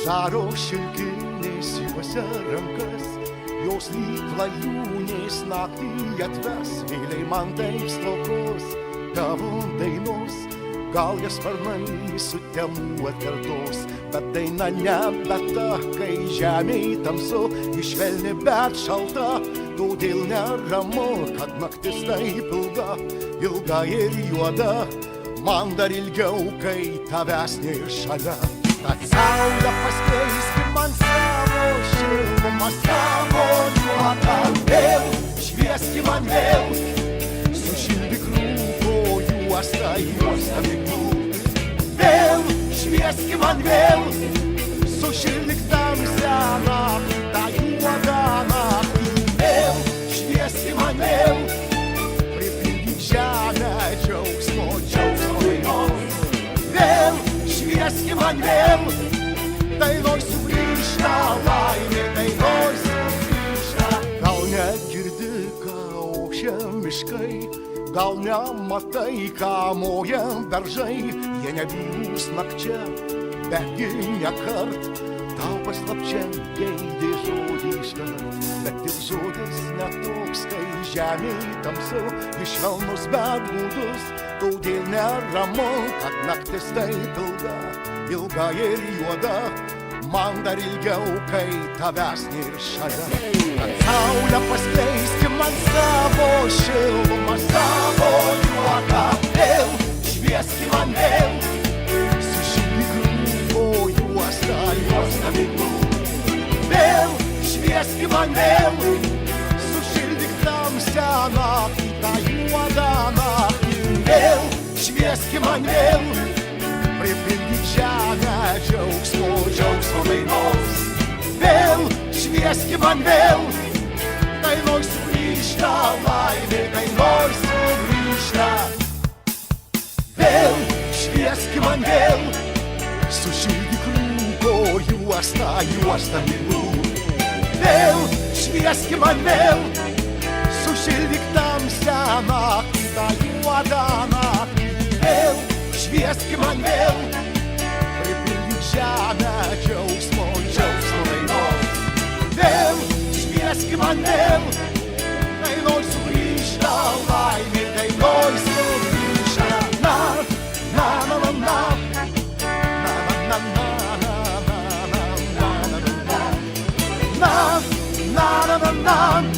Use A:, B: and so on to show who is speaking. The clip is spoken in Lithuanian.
A: Vasario šilkinės juose rankas, jos lyg lajūnės naktį atves, vėliai man taip slokos tavo dainos. Gal jas sparnai sutemų atkartos, bet daina nebe ta, kai žemėj tamsu, išvelni bet šalta, todėl neramu, kad naktis taip ilga, ilga ir juoda, man dar ilgiau, kai tavęs nėr šalia. Tad saulė paskleiski man savo šilumą, savo juodą vėl, švieski man vėl, sušildyk rūko juostą, juostą miglų. Vėl, švieski man vėl, sušildyk tamsią naktį, tą juodą naktį. Vėl, švieski man vėl, pripildyk žemę džiaugsmo, džiaugsmo dainos. Vėl, švieski man vėl, dainoj sugrįžta laimė, dainoj sugrįžta. Gal negirdi, ką ošia miškai, gal nematai, ką moja beržai, jie nebylūs nakčia, betgi nekart tau paslapčia geidė žodį iškart. Bet tik žodis netoks, kai žemėj tamsu, švelnus bet gūdus, todėl neramu, kad naktis taip ilga, ilga ir juoda, man dar ilgiau, kai tavęs nėr šalia. Kad saulė paskleiski man savo šilumą, savo juodą vėl, švieski man vėl, sušildyk rūko juostą, juostą miglų. Vėl, švieski man vėl, sušildyk tamsią naktį, tą juodą naktį. Vėl, švieski man vėl, pripildyk žemę džiaugsmo, džiaugsmo dainos. Vėl, švieski man vėl, dainoj sugrįžta laimė, dainoj sugrįžta. Vėl, švieski man vėl, sušildyk rūko juostą, juostą miglų. Vėl, švieski man vėl, sušildyk tamsią naktį, tą juodą naktį. Vėl, švieski man vėl, pripildyk žemę džiaugsmo, džiaugsmo dainos. Vėl, švieski man vėl, dainoj sugrįžta laimė, dainoj sugrįžta. Na, na, na, na, na, na, na, na, na, na, na, na, na, na, na, na, na, na, na,